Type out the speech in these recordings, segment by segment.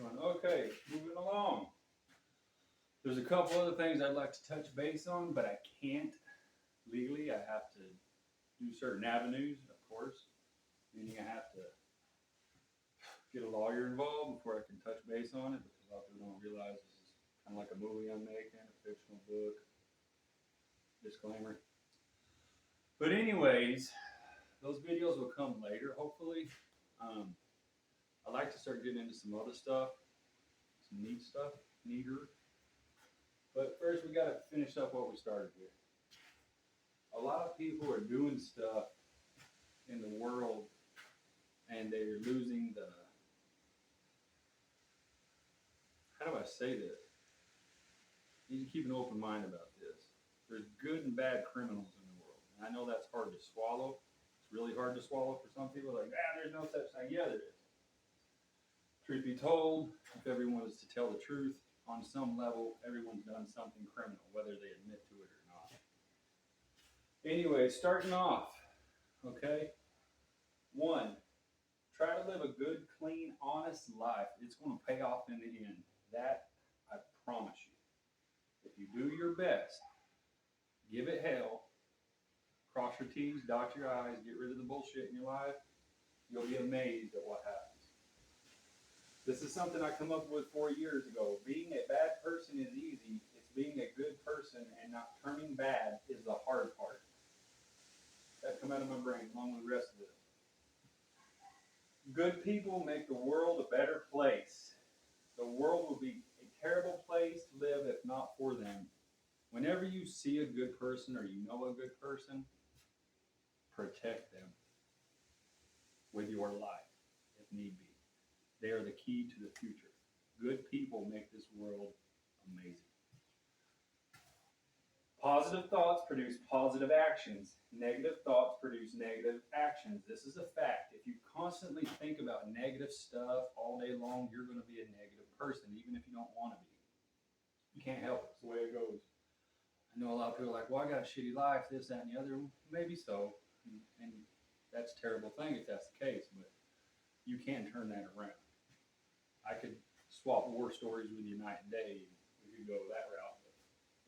one. Okay, moving along. There's a couple other things I'd like to touch base on, but I can't legally. I have to do certain avenues, of course, meaning I have to get a lawyer involved before I can touch base on it, because a lot of people don't realize this is kind of like a movie I'm making, a fictional book. Disclaimer. But anyways, those videos will come later, hopefully. I'd like to start getting into some other stuff, some neat stuff, neater. But first, we got to finish up what we started with. A lot of people are doing stuff in the world, and they're losing the. How do I say this? You need to keep an open mind about this. There's good and bad criminals in the world. And I know that's hard to swallow. It's really hard to swallow for some people. Like, there's no such thing. Yeah, there is. Truth be told, if everyone is to tell the truth, on some level, everyone's done something criminal, whether they admit to it or not. Anyway, starting off, okay? 1, try to live a good, clean, honest life. It's going to pay off in the end. That, I promise you. If you do your best, give it hell, cross your T's, dot your I's, get rid of the bullshit in your life, you'll be amazed at what happens. This is something I come up with 4 years ago. Being a bad person is easy. It's being a good person and not turning bad is the hard part. That come out of my brain along with the rest of it. Good people make the world a better place. The world will be a terrible place to live if not for them. Whenever you see a good person or you know a good person, protect them with your life, if need be. They are the key to the future. Good people make this world amazing. Positive thoughts produce positive actions. Negative thoughts produce negative actions. This is a fact. If you constantly think about negative stuff all day long, you're going to be a negative person, even if you don't want to be. You can't help it. It's the way it goes. I know a lot of people are like, well, I got a shitty life, this, that, and the other. Maybe so. And that's a terrible thing if that's the case, but you can turn that around. I could swap war stories with you night and day. We could go that route,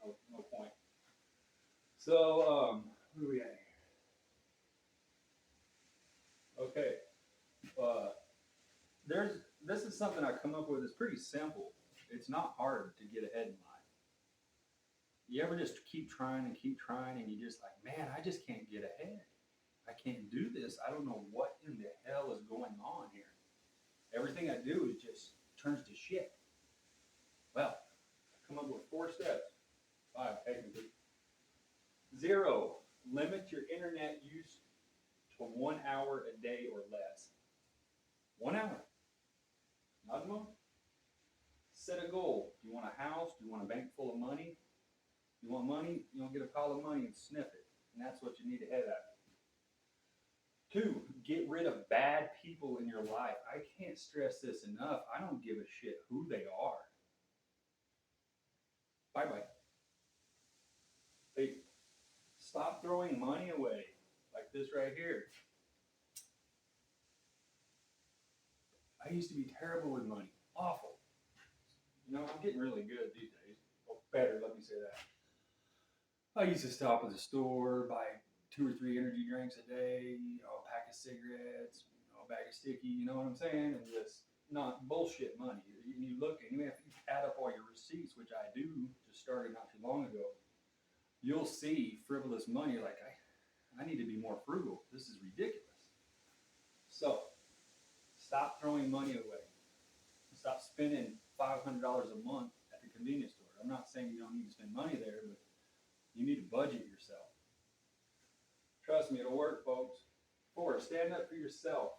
but no point. So, where are we at here? Okay. This is something I come up with. It's pretty simple. It's not hard to get ahead in life. You ever just keep trying, and you just like, man, I just can't get ahead. I can't do this. I don't know what in the hell is going on here. Everything I do is just turns to shit. Well, I come up with 4 steps. 5, technically. 0, limit your internet use to 1 hour a day or less. 1 hour. Not more. Set a goal. Do you want a house? Do you want a bank full of money? You want money? You don't get a pile of money and sniff it. And that's what you need to head at. 2, get rid of bad people in your life. I can't stress this enough. I don't give a shit who they are. Bye-bye. Hey, stop throwing money away like this right here. I used to be terrible with money. Awful. You know, I'm getting really good these days. Or better, let me say that. I used to stop at the store, buy 2 or 3 energy drinks a day, a pack of cigarettes, a bag of sticky, you know what I'm saying? And just not bullshit money. You look, and if you add up all your receipts, which I do, just started not too long ago, you'll see frivolous money. You're like, I need to be more frugal. This is ridiculous. So, stop throwing money away. Stop spending $500 a month at the convenience store. I'm not saying you don't need to spend money there, but you need to budget yourself. Trust me, it'll work, folks. 4, stand up for yourself.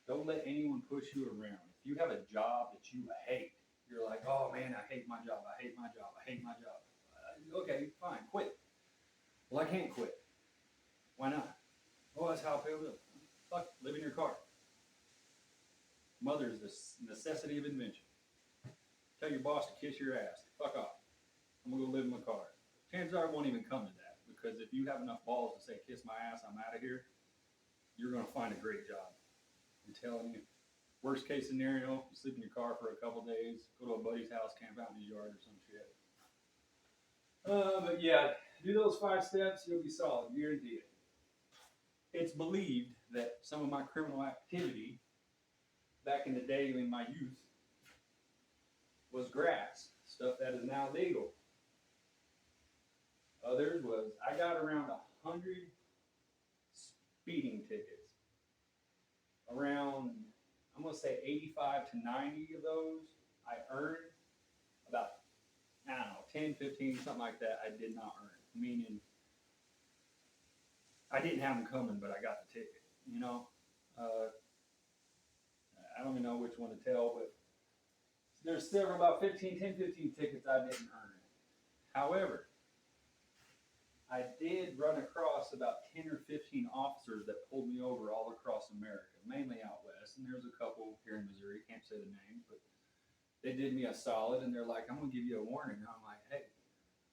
Don't let anyone push you around. If you have a job that you hate, you're like, oh man, I hate my job. I hate my job. I hate my job. Okay, fine, quit. Well, I can't quit. Why not? Oh, that's how I feel. Fuck, live in your car. Mother is the necessity of invention. Tell your boss to kiss your ass. Fuck off. I'm going to go live in my car. Chances are it won't even come to that, because if you have enough balls to say, kiss my ass, I'm out of here, you're going to find a great job. I'm telling you. Worst case scenario, you sleep in your car for a couple days, go to a buddy's house, camp out in his yard or some shit. But yeah, do those 5 steps, you'll be solid, guarantee it. It's believed that some of my criminal activity back in the day in my youth was grass, stuff that is now legal. Others was I got around 100 speeding tickets. Around, I'm going to say 85 to 90 of those I earned. About, I don't know, 10, 15, something like that I did not earn. Meaning, I didn't have them coming, but I got the ticket, you know? I don't even know which one to tell, but there's several, about 15, 10, 15 tickets I didn't earn. However, I did run across about 10 or 15 officers that pulled me over all across America, mainly out west, and there's a couple here in Missouri, can't say the names, but they did me a solid, and they're like, I'm going to give you a warning. And I'm like, hey,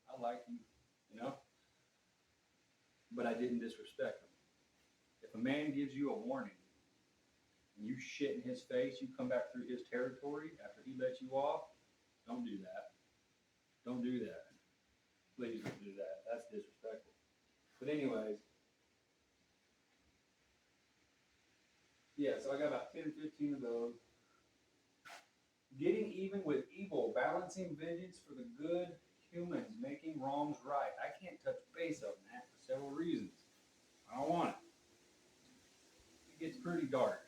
I like you, you know? But I didn't disrespect them. If a man gives you a warning, and you shit in his face, you come back through his territory after he lets you off, don't do that. Don't do that. Please don't do that. That's disrespectful. But anyways, yeah, so I got about 10, 15 of those. Getting even with evil, balancing vengeance for the good, humans making wrongs right. I can't touch base on that for several reasons. I don't want it. It gets pretty dark.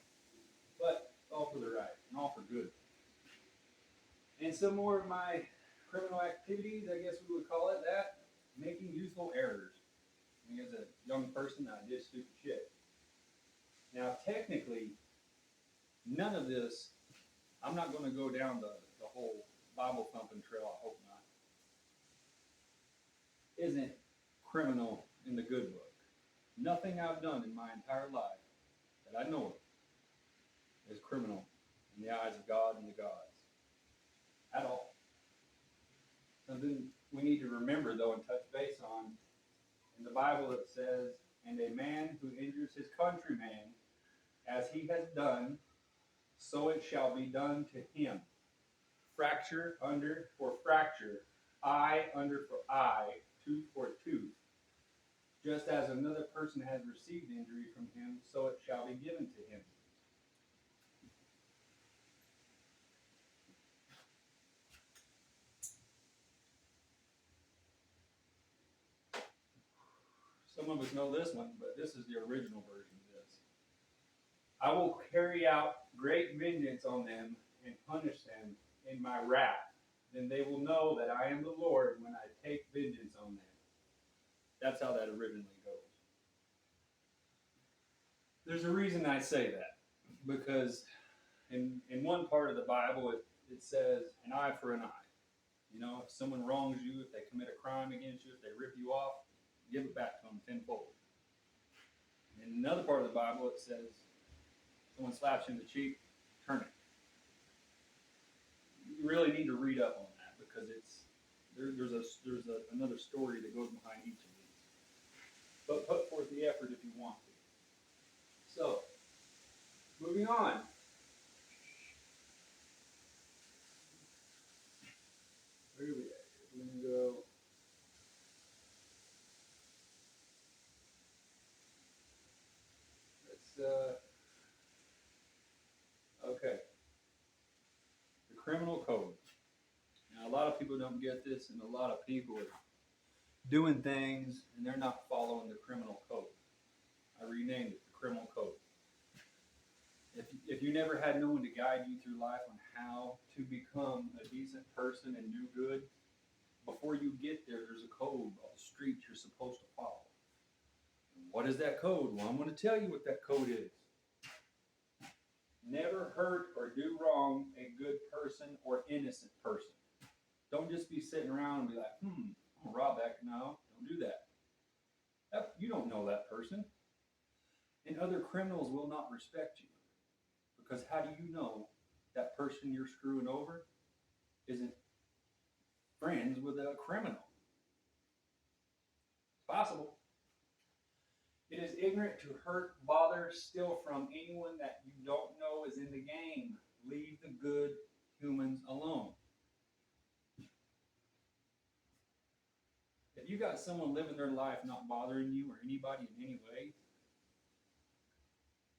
But all for the right and all for good. And some more of my criminal activities, I guess we would call it that, making youthful errors. I mean, as a young person, I did stupid shit. Now, technically, none of this, I'm not going to go down the whole Bible thumping trail, I hope not, isn't criminal in the good book. Nothing I've done in my entire life that I know of is criminal in the eyes of God and the gods. At all. Something we need to remember, though, and touch base on. In the Bible it says, and a man who injures his countryman, as he has done, so it shall be done to him. Fracture under for fracture, eye under for eye, tooth for tooth. Just as another person has received injury from him, so it shall be given to him. Some of us know this one, but this is the original version of this. I will carry out great vengeance on them and punish them in my wrath. Then they will know that I am the Lord when I take vengeance on them. That's how that originally goes. There's a reason I say that. Because in one part of the Bible, it says an eye for an eye. You know, if someone wrongs you, if they commit a crime against you, if they rip you off, give it back to them tenfold. In another part of the Bible, it says, someone slaps you in the cheek, turn it. You really need to read up on that because there's another story that goes behind each of these. But put forth the effort if you want to. So, moving on. Where are we at? We're going to go. Okay. The criminal code. Now, a lot of people don't get this, and a lot of people are doing things, and they're not following the criminal code. I renamed it the criminal code. If you never had no one to guide you through life on how to become a decent person and do good, before you get there, there's a code of the street you're supposed to follow. What is that code? Well, I'm going to tell you what that code is. Never hurt or do wrong a good person or innocent person. Don't just be sitting around and be like, I'm going to rob that. No, don't do that. You don't know that person. And other criminals will not respect you. Because how do you know that person you're screwing over isn't friends with a criminal? It's possible. It is ignorant to hurt, bother, steal from anyone that you don't know is in the game. got someone living their life not bothering you or anybody in any way,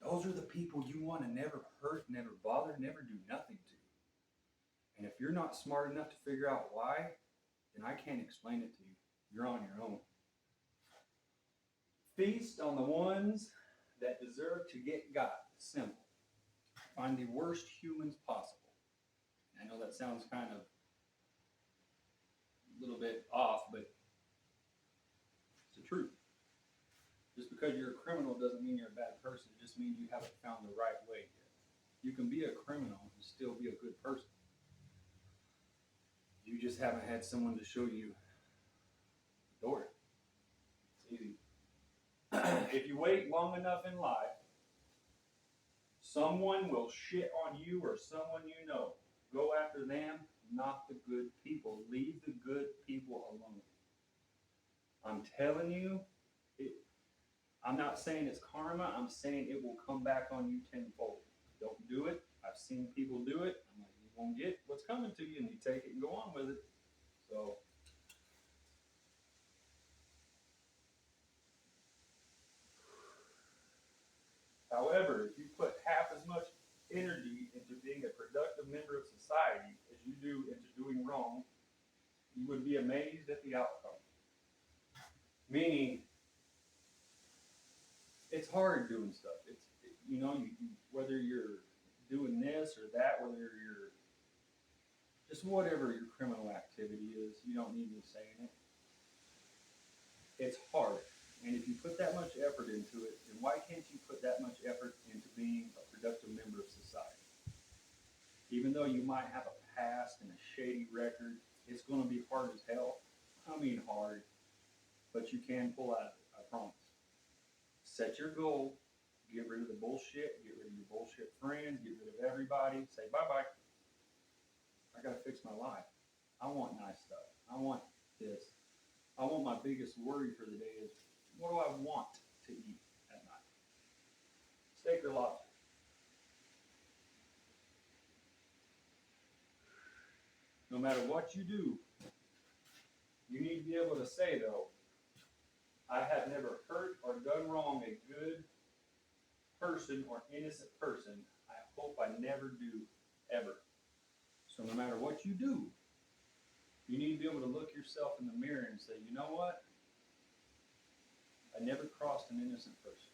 those are the people you want to never hurt, never bother, never do nothing to. And if you're not smart enough to figure out why, then I can't explain it to you. You're on your own. Feast on the ones that deserve to get got. Simple. Find the worst humans possible. I know that sounds kind of a little bit off, but it's the truth. Just because you're a criminal doesn't mean you're a bad person. It just means you haven't found the right way yet. You can be a criminal and still be a good person. You just haven't had someone to show you the door. It's easy. If you wait long enough in life, someone will shit on you or someone you know. Go after them, not the good people. Leave the good people alone. I'm telling you, I'm not saying it's karma. I'm saying it will come back on you tenfold. Don't do it. I've seen people do it. I'm like, you won't get what's coming to you, and you take it and go on with it. So, however, if you put half as much energy into being a productive member of society as you do into doing wrong, you would be amazed at the outcome. Meaning, it's hard doing stuff. Whether you're doing this or that, whether you're just whatever your criminal activity is, you don't need me saying it. It's hard. And if you put that much effort into it, then why can't you put that much effort into being a productive member of society? Even though you might have a past and a shady record, it's going to be hard as hell. I mean hard, but you can pull out of it, I promise. Set your goal, get rid of the bullshit, get rid of your bullshit friends, get rid of everybody, say bye-bye. I got to fix my life. I want nice stuff. I want this. I want my biggest worry for the day is, what do I want to eat at night? Steak or lobster? No matter what you do, you need to be able to say, though, I have never hurt or done wrong a good person or innocent person. I hope I never do, ever. So no matter what you do, you need to be able to look yourself in the mirror and say, you know what? I never crossed an innocent person.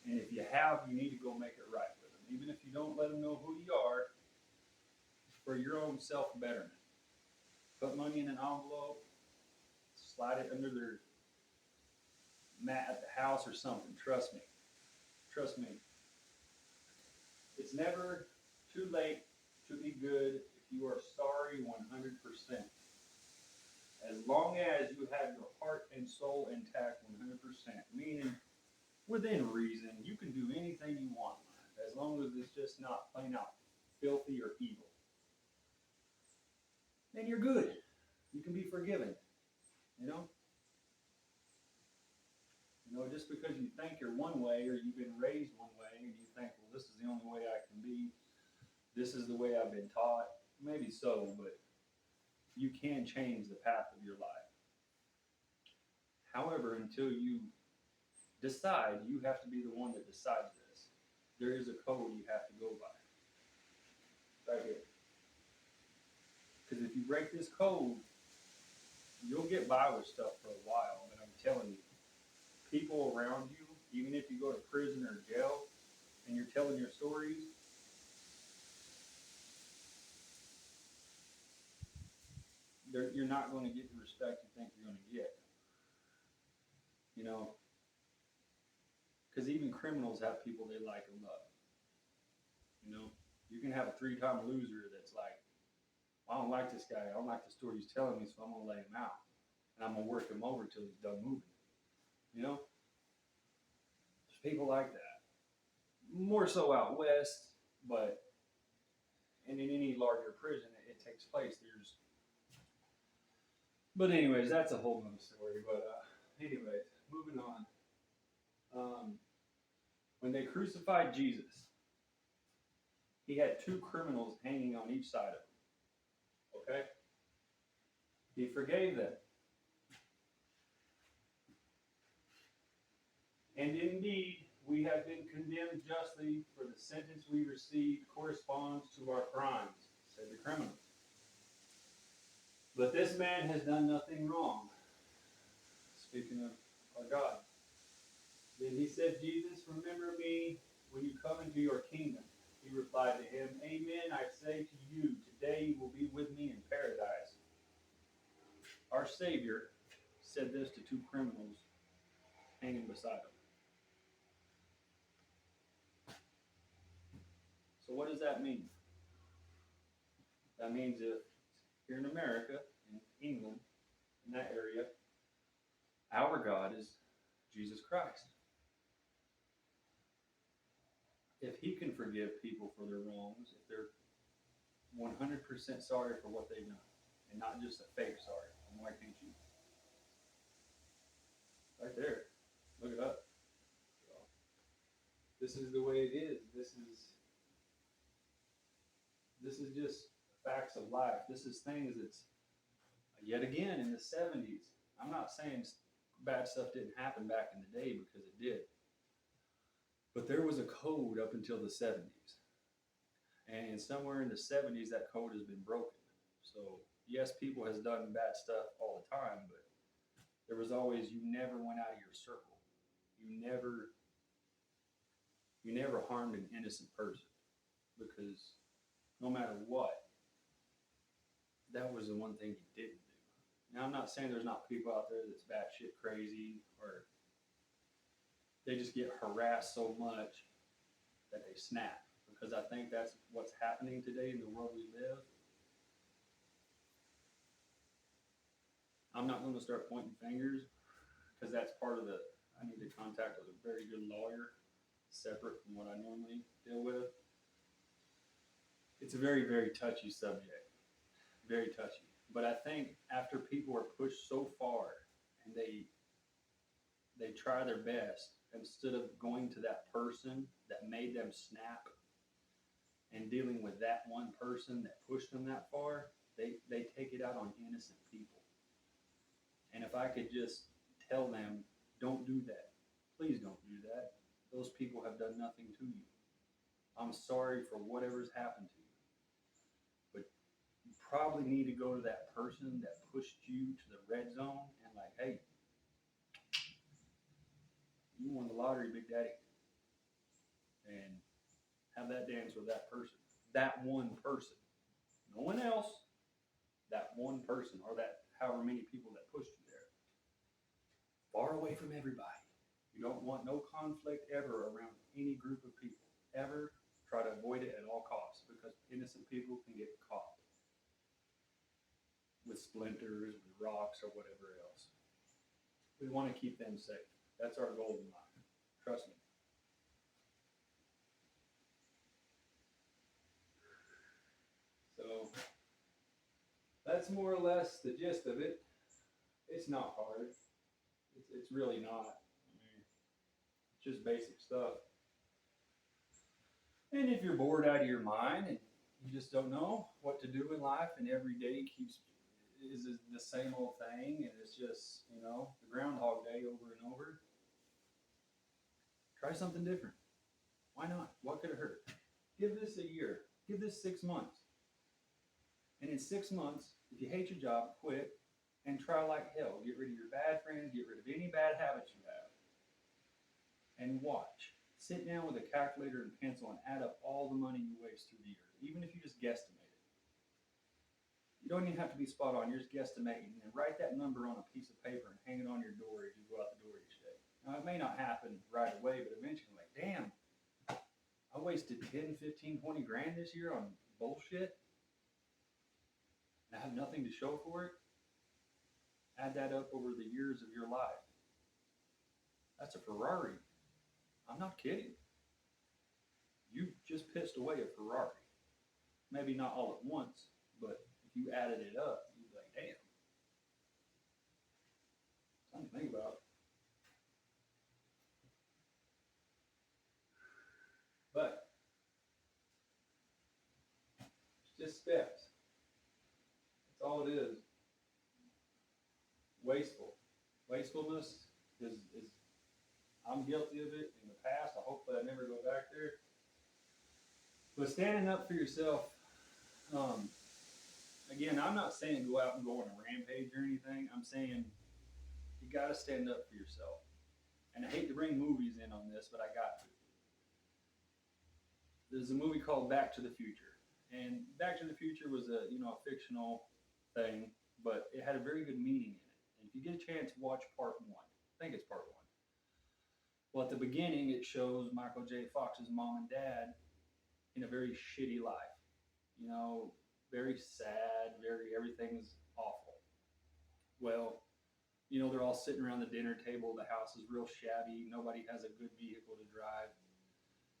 And if you have, you need to go make it right with them. Even if you don't let them know who you are, for your own self-betterment. Put money in an envelope, slide it under their mat at the house or something. Trust me. Trust me. It's never too late to be good if you are sorry 100%. As long as you have your heart and soul intact 100%, meaning within reason, you can do anything you want, as long as it's just not plain out filthy or evil. Then you're good. You can be forgiven. You know, just because you think you're one way or you've been raised one way and you think, well, this is the only way I can be, this is the way I've been taught, maybe so, but you can change the path of your life. However, until you decide, you have to be the one that decides this. There is a code you have to go by. Right here. Because if you break this code, you'll get by with stuff for a while. But I'm telling you, people around you, even if you go to prison or jail and you're telling your stories, you're not going to get the respect you think you're going to get. Because even criminals have people they like and love. You can have a 3-time loser that's like, I don't like this guy. I don't like the story he's telling me, so I'm going to lay him out. And I'm going to work him over till he's done moving. There's people like that. More so out west, but and in any larger prison, it takes place. But anyways, that's a whole nother story. But anyways, moving on. When they crucified Jesus, he had 2 criminals hanging on each side of him. Okay? He forgave them. And indeed, we have been condemned justly, for the sentence we received corresponds to our crimes, said the criminal. But this man has done nothing wrong. Speaking of our God. Then he said, Jesus, remember me when you come into your kingdom. He replied to him, Amen, I say to you, today you will be with me in paradise. Our Savior said this to two criminals hanging beside him. So what does that mean? That means if here in America, in England, in that area, our God is Jesus Christ. If he can forgive people for their wrongs, if they're 100% sorry for what they've done, and not just a fake sorry, then why can't you? Right there. Look it up. This is the way it is. This is just facts of life. This is things that's, yet again, in the 70s. I'm not saying bad stuff didn't happen back in the day, because it did. But there was a code up until the 70s. And somewhere in the 70s, that code has been broken. So, yes, people has done bad stuff all the time, but there was always, you never went out of your circle. You never harmed an innocent person, because no matter what, that was the one thing you didn't do. Now, I'm not saying there's not people out there that's batshit crazy, or they just get harassed so much that they snap, because I think that's what's happening today in the world we live. I'm not going to start pointing fingers, because that's part of I need to contact a very good lawyer, separate from what I normally deal with. It's a very, very touchy subject. Very touchy. But I think after people are pushed so far, and they try their best, instead of going to that person that made them snap and dealing with that one person that pushed them that far, they take it out on innocent people. And if I could just tell them, don't do that. Please don't do that. Those people have done nothing to you. I'm sorry for whatever's happened to you. But you probably need to go to that person that pushed you to the red zone and like, hey, you won the lottery, Big Daddy. And have that dance with that person. That one person. No one else. That one person, or that however many people that pushed you there. Far away from everybody. You don't want no conflict ever around any group of people. Ever try to avoid it at all costs, because innocent people can get caught with splinters, with rocks, or whatever else. We want to keep them safe. That's our goal in life. Trust me. So that's more or less the gist of it. It's not hard. It's really not. I mean, it's just basic stuff. And if you're bored out of your mind and you just don't know what to do in life, and every day is the same old thing, and it's just, the Groundhog Day over and over, try something different. Why not? What could it hurt? Give this a year. Give this 6 months. And in 6 months, if you hate your job, quit and try like hell. Get rid of your bad friends. Get rid of any bad habits you have. And watch. Sit down with a calculator and pencil and add up all the money you waste through the year, even if you just guesstimate it. You don't even have to be spot on. You're just guesstimating. And write that number on a piece of paper and hang it on your door as you go out the door each day. Now, it may not happen right away, but eventually, like, damn, I wasted 10, 15, 20 grand this year on bullshit. And I have nothing to show for it. Add that up over the years of your life. That's a Ferrari. I'm not kidding. You just pissed away a Ferrari. Maybe not all at once, but if you added it up, you'd be like, damn. Something to think about. But it's just steps. That's all it is. Wasteful. Wastefulness is I'm guilty of it in the past. I hope that I never go back there. But standing up for yourself, um, again, I'm not saying go out and go on a rampage or anything. I'm saying you got to stand up for yourself. And I hate to bring movies in on this, but I got to. There's a movie called Back to the Future, and Back to the Future was a fictional thing, but it had a very good meaning in it. And if you get a chance, watch part one. I think it's part one. Well, at the beginning, it shows Michael J. Fox's mom and dad in a very shitty life. You know, very sad, very everything's awful. Well, they're all sitting around the dinner table. The house is real shabby. Nobody has a good vehicle to drive.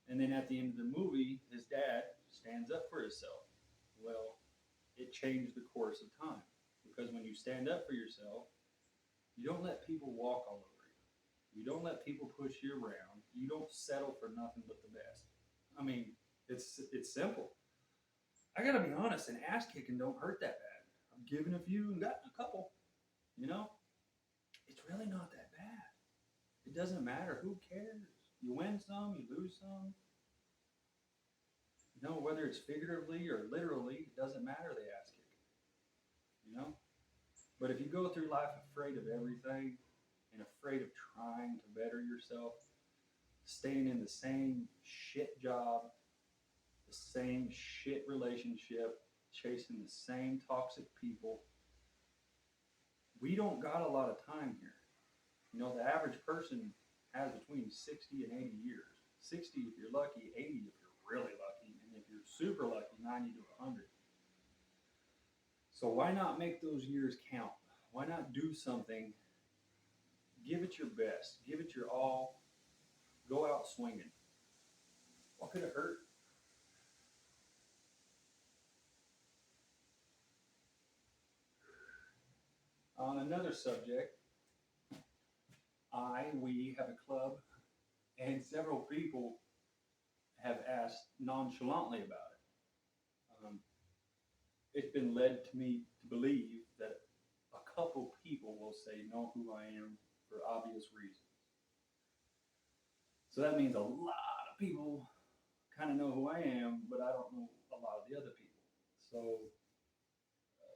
And then at the end of the movie, his dad stands up for himself. Well, it changed the course of time because when you stand up for yourself, you don't let people walk all over you. You don't let people push you around. You don't settle for nothing but the best. I mean, it's simple. I gotta be honest, an ass kicking don't hurt that bad. I've given a few and gotten a couple. You know, it's really not that bad. It doesn't matter. Who cares? You win some, you lose some. Whether it's figuratively or literally, it doesn't matter the ass kicking. But if you go through life afraid of everything and afraid of trying to better yourself, staying in the same shit job, the same shit relationship, chasing the same toxic people, we don't got a lot of time here. The average person has between 60 and 80 years. 60 if you're lucky, 80 if you're really lucky, and if you're super lucky, 90 to 100. So why not make those years count? Why not do something? Give it your best. Give it your all. Go out swinging. What could it hurt? On another subject, we have a club, and several people have asked nonchalantly about it. It's been led to me to believe that a couple people will say know who I am for obvious reasons. So that means a lot of people kind of know who I am, but I don't know a lot of the other people. So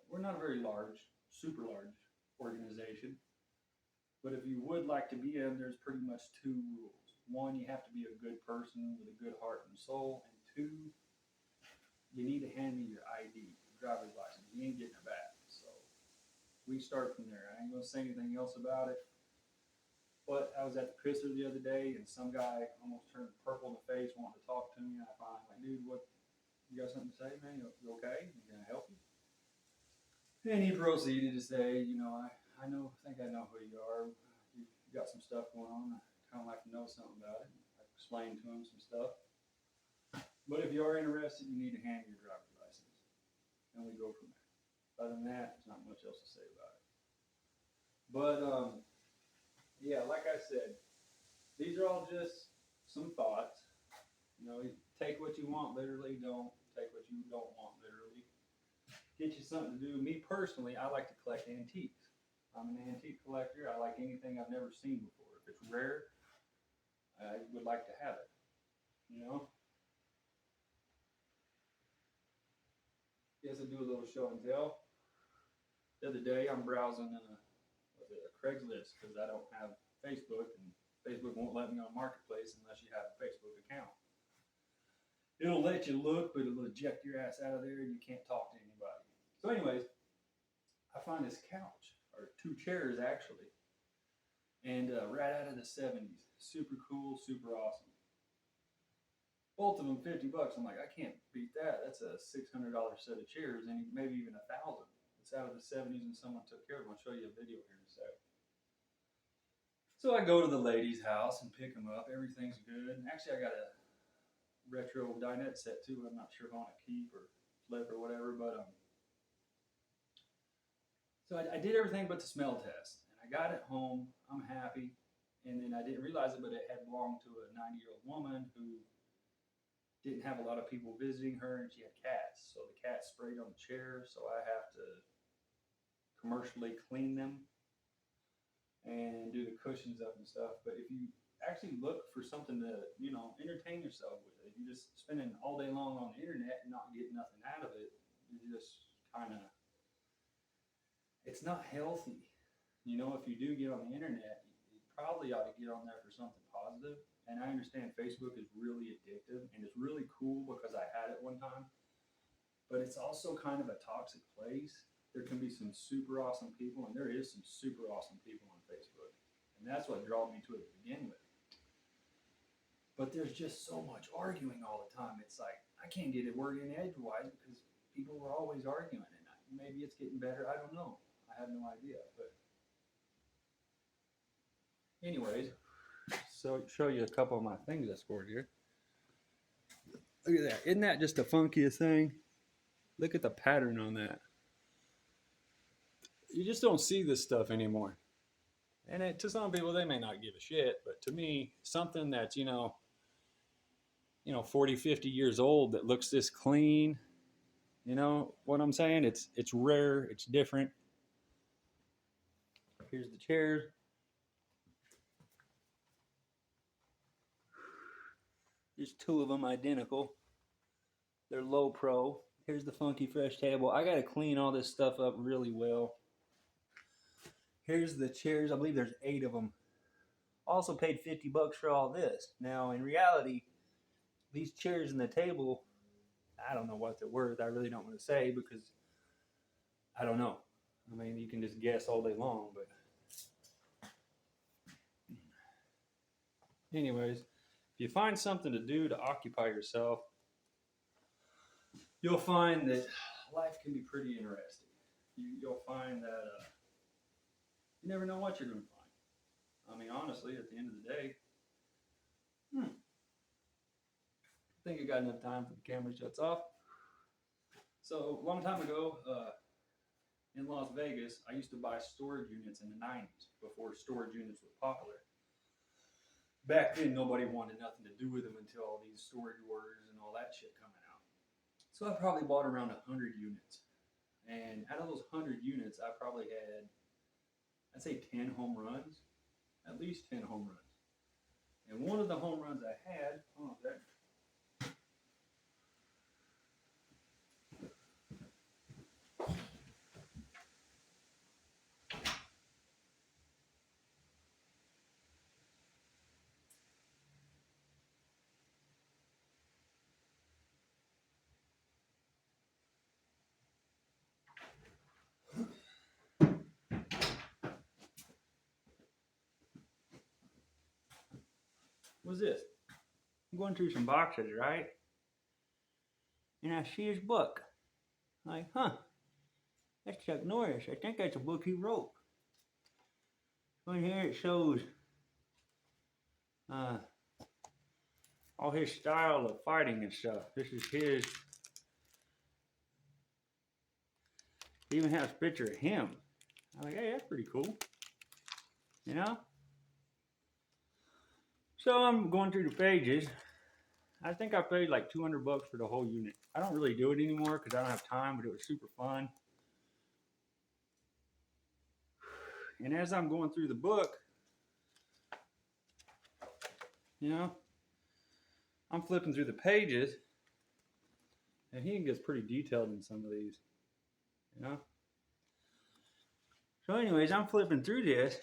we're not a very large, super large organization. But if you would like to be in, there's pretty much two rules. One, you have to be a good person with a good heart and soul. And two, you need to hand me your ID, your driver's license. You ain't getting it back. So we start from there. I ain't going to say anything else about it. But I was at the pisser the other day, and some guy almost turned purple in the face wanting to talk to me. And I finally like, dude, what? You got something to say, man? You okay? Can I help you? And he proceeded to say, I think I know who you are. You got some stuff going on. I kind of like to know something about it. I explained to him some stuff. But if you are interested, you need to hand your driver's license. And we go from there. Other than that, there's not much else to say about it. But, yeah, like I said, these are all just some thoughts. Take what you want literally. Don't take what you don't want literally. Get you something to do. Me personally, I like to collect antiques. I'm an antique collector. I like anything I've never seen before. If it's rare, I would like to have it. Guess I do a little show and tell. The other day, I'm browsing a Craigslist because I don't have Facebook, and Facebook won't let me on Marketplace unless you have a Facebook account. It'll let you look, but it'll eject your ass out of there, and you can't talk to anybody. So, anyways, I find this couch, or two chairs actually, and right out of the 70s. Super cool, super awesome. Both of them $50. I'm like, I can't beat that. That's a $600 set of chairs, and maybe even $1,000. It's out of the 70s, and someone took care of it. I'll show you a video here in a sec. So I go to the lady's house and pick them up. Everything's good. And actually, I got a retro dinette set too. I'm not sure if I want to keep or flip or whatever, but so I did everything but the smell test, and I got it home. I'm happy, and then I didn't realize it, but it had belonged to a 90-year-old woman who didn't have a lot of people visiting her, and she had cats. So the cats sprayed on the chair, so I have to commercially clean them and do the cushions up and stuff. But if you actually look for something to, you know, entertain yourself with. If you're just spending all day long on the internet and not getting nothing out of it, you're just kind of, it's not healthy. You know, if you do get on the internet, you probably ought to get on there for something positive. And I understand Facebook is really addictive and it's really cool because I had it one time, but it's also kind of a toxic place. There can be some super awesome people, and there is some super awesome people on Facebook. And that's what drew me to it to begin with. But there's just so much arguing all the time. It's like, I can't get a word in edgewise because people were always arguing. And maybe it's getting better. I don't know. I have no idea. But anyways, so show you a couple of my things I scored here. Look at that. Isn't that just the funkiest thing? Look at the pattern on that. You just don't see this stuff anymore. And to some people, they may not give a shit, but to me, something that's, 40, 50 years old that looks this clean, you know what I'm saying? It's rare, it's different. Here's the chairs. There's two of them identical. They're low pro. Here's the funky fresh table. I got to clean all this stuff up really well. Here's the chairs. I believe there's 8 of them. Also paid $50 for all this. Now, in reality, these chairs and the table, I don't know what they're worth. I really don't want to say because I don't know. I mean, you can just guess all day long, but anyways, if you find something to do to occupy yourself, you'll find that life can be pretty interesting. You'll find that you never know what you're going to find. I mean, honestly, at the end of the day, I think I got enough time for the camera shuts off. So, a long time ago, in Las Vegas, I used to buy storage units in the 90s before storage units were popular. Back then, nobody wanted nothing to do with them until all these storage wars and all that shit coming out. So I probably bought around 100 units. And out of those 100 units, I probably had, I'd say 10 home runs, at least 10 home runs. And one of the home runs I had, was this. I'm going through some boxes, right? And I see his book. I'm like, that's Chuck Norris. I think that's a book he wrote. So in here it shows all his style of fighting and stuff. This is his. He even has a picture of him. I'm like, hey, that's pretty cool. You know? So I'm going through the pages. I think I paid like $200 for the whole unit. I don't really do it anymore because I don't have time, but it was super fun. And as I'm going through the book, I'm flipping through the pages, and he gets pretty detailed in some of these, So anyways, I'm flipping through this,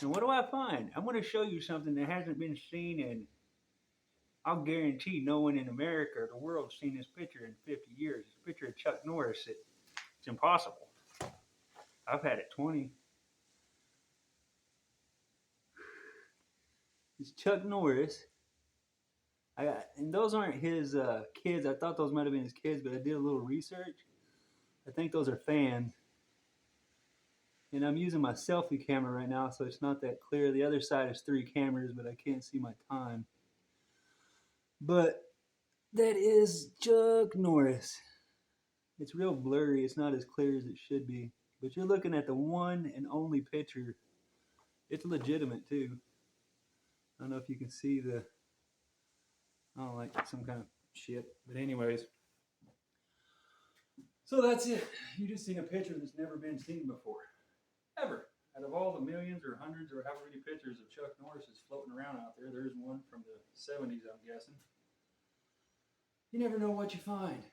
and what do I find? I'm going to show you something that hasn't been seen in, I'll guarantee no one in America or the world has seen this picture in 50 years. It's a picture of Chuck Norris. It's impossible. I've had it 20. It's Chuck Norris. And those aren't his kids. I thought those might have been his kids, but I did a little research. I think those are fans. And I'm using my selfie camera right now, so it's not that clear. The other side is 3 cameras, but I can't see my time. But that is Chuck Norris. It's real blurry. It's not as clear as it should be. But you're looking at the one and only picture. It's legitimate, too. I don't know if you can see the... I don't like some kind of shit. But anyways. So that's it. You just seen a picture that's never been seen before. Ever. Out of all the millions or hundreds or however many pictures of Chuck Norris is floating around out there, there's one from the 70s, I'm guessing. You never know what you find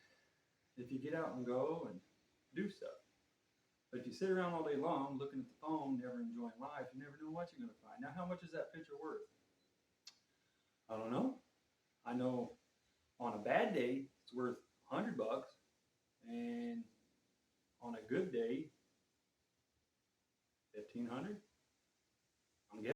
if you get out and go and do stuff. But if you sit around all day long looking at the phone, never enjoying life, you never know what you're going to find. Now, how much is that picture worth? I don't know. I know on a bad day, it's worth $100, and on a good day, 1,500.